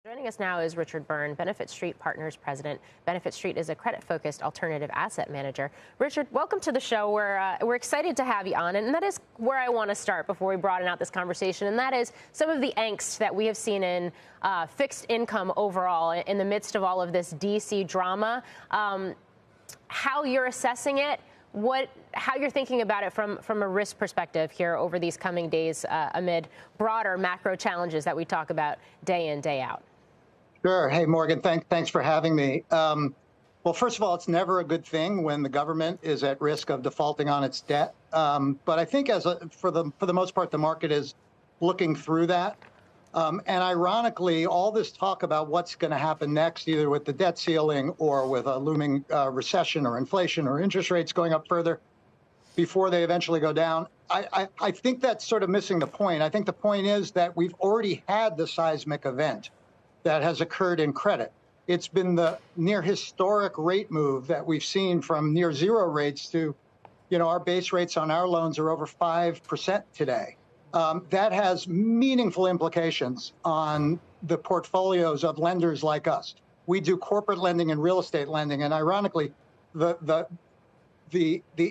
Joining us now is Richard Byrne, Benefit Street Partners President. Benefit Street is a credit-focused alternative asset manager. Richard, welcome to the show. We're excited to have you on, and that is where I want to start before we broaden out this conversation, and that is some of the angst that we have seen in fixed income overall in the midst of all of this D.C. drama. How you're assessing it, how you're thinking about it from a risk perspective here over these coming days amid broader macro challenges that we talk about day in, day out. Sure. Hey, Morgan, thanks for having me. Well, first of all, it's never a good thing when the government is at risk of defaulting on its debt. But I think for the most part, the market is looking through that. And ironically, all this talk about what's going to happen next, either with the debt ceiling or with a looming recession or inflation or interest rates going up further before they eventually go down, I think that's sort of missing the point. I think the point is that we've already had the seismic event that has occurred in credit. It's been the near historic rate move that we've seen from near zero rates to, our base rates on our loans are over 5% today. That has meaningful implications on the portfolios of lenders like us. We do corporate lending and real estate lending, and ironically, the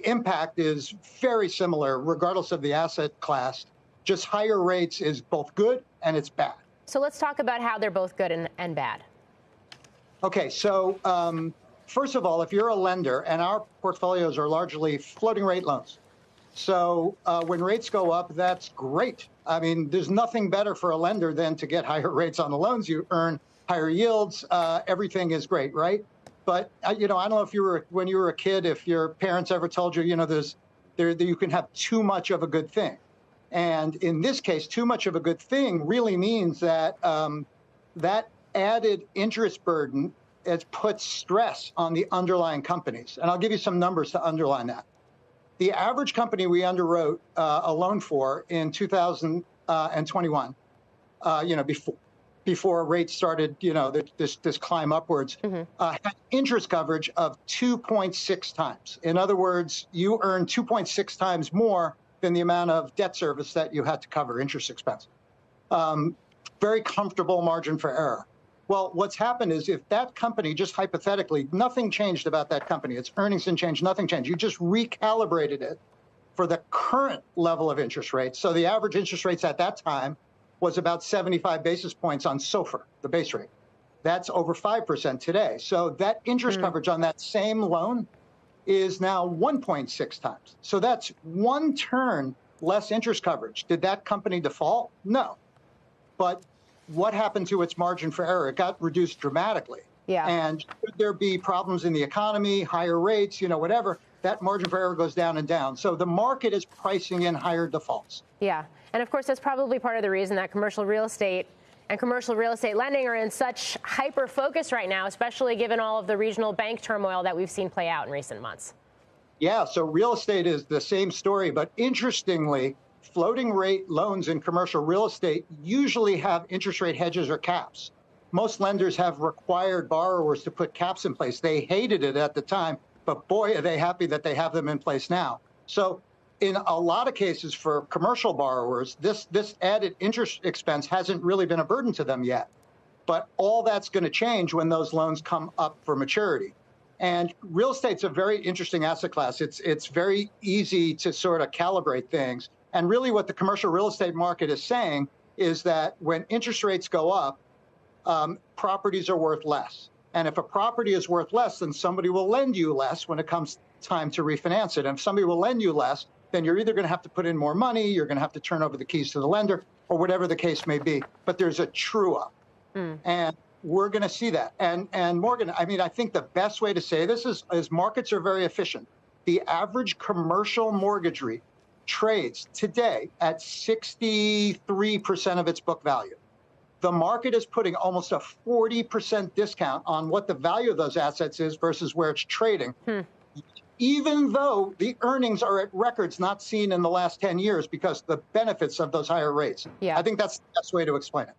impact is very similar regardless of the asset class. Just higher rates is both good and it's bad. So let's talk about how they're both good and bad. Okay, so first of all, if you're a lender, and our portfolios are largely floating rate loans, so when rates go up, that's great. I mean, there's nothing better for a lender than to get higher rates on the loans. You earn higher yields. Everything is great, right? But I don't know if when you were a kid, if your parents ever told you, you can have too much of a good thing. And in this case, too much of a good thing really means that that added interest burden has put stress on the underlying companies. And I'll give you some numbers to underline that. The average company we underwrote a loan for in 2021, before rates started, this climb upwards, had interest coverage of 2.6 times. In other words, you earn 2.6 times more than the amount of debt service that you had to cover interest expense. Very comfortable margin for error. Well, what's happened is if that company, just hypothetically, nothing changed about that company, its earnings didn't change, nothing changed. You just recalibrated it for the current level of interest rates. So the average interest rates at that time was about 75 basis points on SOFR, the base rate. That's over 5% today. So that interest coverage on that same loan is now 1.6 times. So that's one turn less interest coverage. Did that company default? No. But what happened to its margin for error? It got reduced dramatically. Yeah. And should there be problems in the economy, higher rates, whatever, that margin for error goes down and down. So the market is pricing in higher defaults. Yeah. And of course, that's probably part of the reason that commercial real estate and commercial real estate lending are in such hyper focus right now, especially given all of the regional bank turmoil that we've seen play out in recent months. Yeah, so real estate is the same story, but interestingly, floating rate loans in commercial real estate usually have interest rate hedges or caps. Most lenders have required borrowers to put caps in place. They hated it at the time, but boy, are they happy that they have them in place now. So in a lot of cases for commercial borrowers, this added interest expense hasn't really been a burden to them yet. But all that's going to change when those loans come up for maturity. And real estate's a very interesting asset class. It's very easy to sort of calibrate things. And really what the commercial real estate market is saying is that when interest rates go up, properties are worth less. And if a property is worth less, then somebody will lend you less when it comes time to refinance it. And if somebody will lend you less, then you're either going to have to put in more money, you're going to have to turn over the keys to the lender, or whatever the case may be. But there's a true up. And we're going to see that. And Morgan, I think the best way to say this is markets are very efficient. The average commercial mortgage REIT trades today at 63% of its book value. The market is putting almost a 40% discount on what the value of those assets is versus where it's trading, even though the earnings are at records not seen in the last 10 years because the benefits of those higher rates. Yeah. I think that's the best way to explain it.